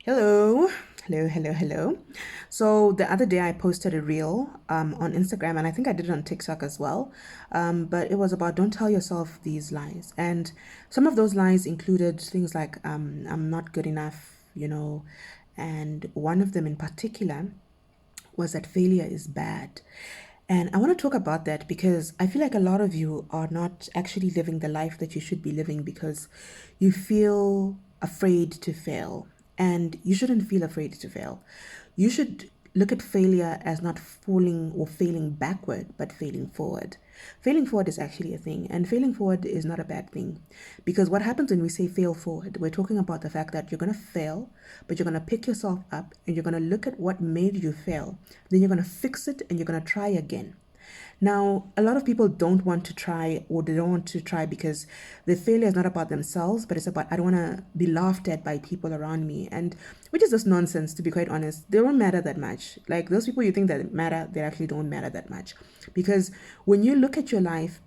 Hello, hello. So the other day I posted a reel on Instagram, and I think I did it on TikTok as well. But it was about don't tell yourself these lies, and some of those lies included things like I'm not good enough, and one of them in particular was that failure is bad. And I want to talk about that because I feel like a lot of you are not actually living the life that you should be living because you feel afraid to fail. And you shouldn't feel afraid to fail. You should look at failure as not falling or failing backward, but failing forward. Failing forward is actually a thing, and failing forward is not a bad thing. Because what happens when we say fail forward, we're talking about the fact that you're going to fail, but you're going to pick yourself up and you're going to look at what made you fail. Then you're going to fix it and you're going to try again. Now, a lot of people don't want to try, or they don't want to try because the failure is not about themselves, but it's about, I don't want to be laughed at by people around me. And which is just nonsense, to be quite honest. They don't matter that much. Like those people you think that matter, they actually don't matter that much. Because when you look at your life,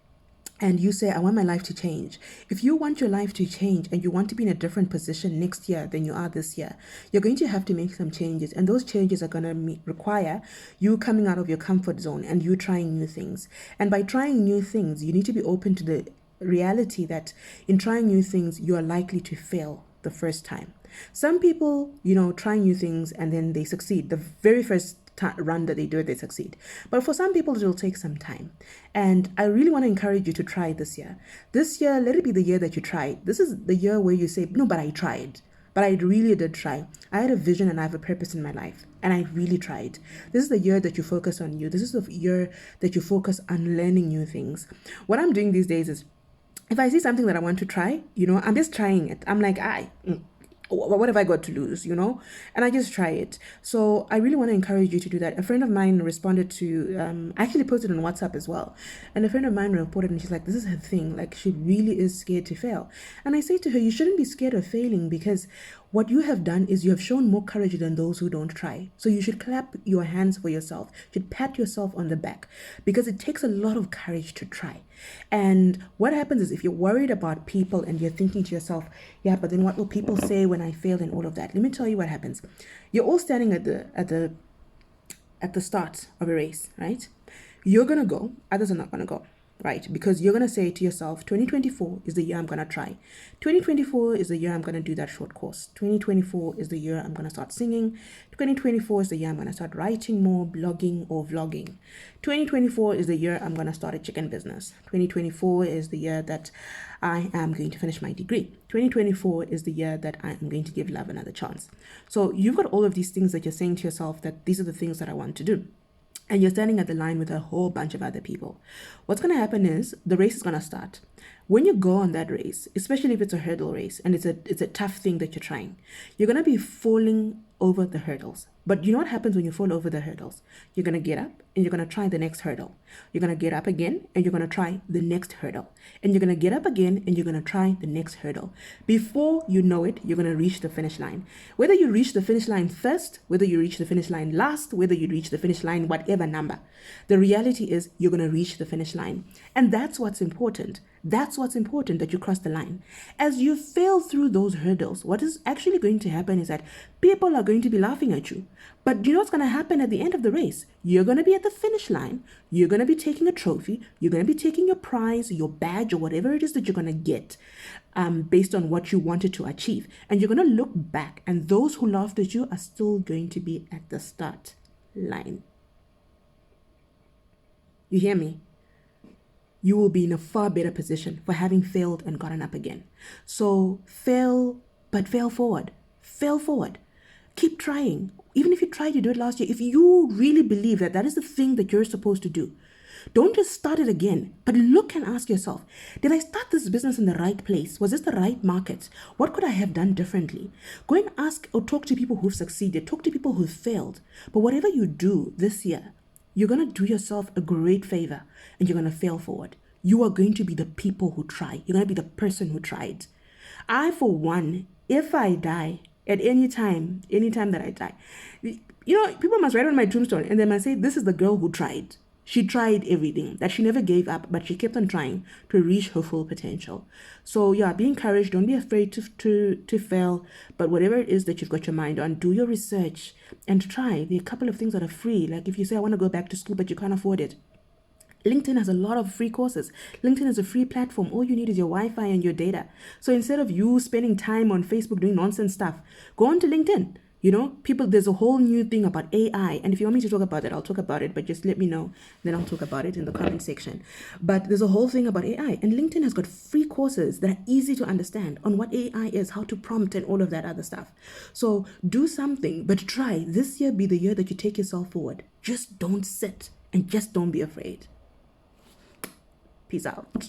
and you say, I want my life to change. If you want your life to change and you want to be in a different position next year than you are this year, you're going to have to make some changes. And those changes are going to require you coming out of your comfort zone and you trying new things. And by trying new things, you need to be open to the reality that in trying new things, you are likely to fail the first time. Some people, try new things and then they succeed. The very first run that they do it, they succeed. But for some people, it will take some time. And I really want to encourage you to try this year. This year, let it be the year that you try. This is the year where you say, no, but I tried. But I really did try. I had a vision and I have a purpose in my life. And I really tried. This is the year that you focus on you. This is the year that you focus on learning new things. What I'm doing these days is if I see something that I want to try, I'm just trying it. I'm like, what have I got to lose, And I just try it. So I really want to encourage you to do that. A friend of mine responded to, I actually posted on WhatsApp as well. And a friend of mine reported and she's like, this is her thing. Like she really is scared to fail. And I say to her, you shouldn't be scared of failing because what you have done is you have shown more courage than those who don't try. So you should clap your hands for yourself. You should pat yourself on the back because it takes a lot of courage to try. And what happens is if you're worried about people and you're thinking to yourself, yeah, but then what will people say when I fail and all of that? Let me tell you what happens. You're all standing at the start of a race, right? You're gonna go, others are not gonna go, right? Because you're gonna say to yourself, 2024 is the year I'm gonna try. 2024 is the year I'm gonna do that short course. 2024 is the year I'm gonna start singing. 2024 is the year I'm gonna start writing more, blogging or vlogging. 2024 is the year I'm gonna start a chicken business. 2024 is the year that I am going to finish my degree. 2024 is the year that I am going to give love another chance. So you've got all of these things that you're saying to yourself that these are the things that I want to do. And you're standing at the line with a whole bunch of other people. What's going to happen is the race is going to start. When you go on that race, especially if it's a hurdle race and it's a tough thing that you're trying, you're going to be falling over the hurdles. But you know what happens when you fall over the hurdles? You're going to get up and you're going to try the next hurdle. You're going to get up again and you're going to try the next hurdle. And you're going to get up again and you're going to try the next hurdle. Before you know it, you're going to reach the finish line. Whether you reach the finish line first, whether you reach the finish line last, whether you reach the finish line, whatever number, the reality is you're going to reach the finish line. And that's what's important. That's what's important, that you cross the line. As you fail through those hurdles, what is actually going to happen is that people are going to be laughing at you. But you know what's going to happen at the end of the race? You're going to be at the finish line. You're going to be taking a trophy. You're going to be taking your prize, your badge, or whatever it is that you're going to get based on what you wanted to achieve. And you're going to look back, and those who laughed at you are still going to be at the start line. You hear me? You will be in a far better position for having failed and gotten up again. So fail, but fail forward. Fail forward. Keep trying. Even if you tried to do it last year, if you really believe that that is the thing that you're supposed to do, don't just start it again, but look and ask yourself, did I start this business in the right place? Was this the right market? What could I have done differently? Go and ask or talk to people who've succeeded, talk to people who've failed. But whatever you do this year, you're going to do yourself a great favor and you're going to fail forward. You are going to be the people who try. You're going to be the person who tried. I, for one, if I die at any time that I die, people must write on my tombstone and they must say, this is the girl who tried. She tried everything, that she never gave up, but she kept on trying to reach her full potential. So yeah, be encouraged. Don't be afraid to fail. But whatever it is that you've got your mind on, do your research and try. There are a couple of things that are free. Like if you say, I want to go back to school, but you can't afford it, LinkedIn has a lot of free courses. LinkedIn is a free platform. All you need is your Wi-Fi and your data. So instead of you spending time on Facebook doing nonsense stuff, go on to LinkedIn. You know, people, there's a whole new thing about AI. And if you want me to talk about it, I'll talk about it, but just let me know. Then I'll talk about it in the comment section. But there's a whole thing about AI. And LinkedIn has got free courses that are easy to understand on what AI is, how to prompt and all of that other stuff. So do something, but try. This year be the year that you take yourself forward. Just don't sit and just don't be afraid. Peace out.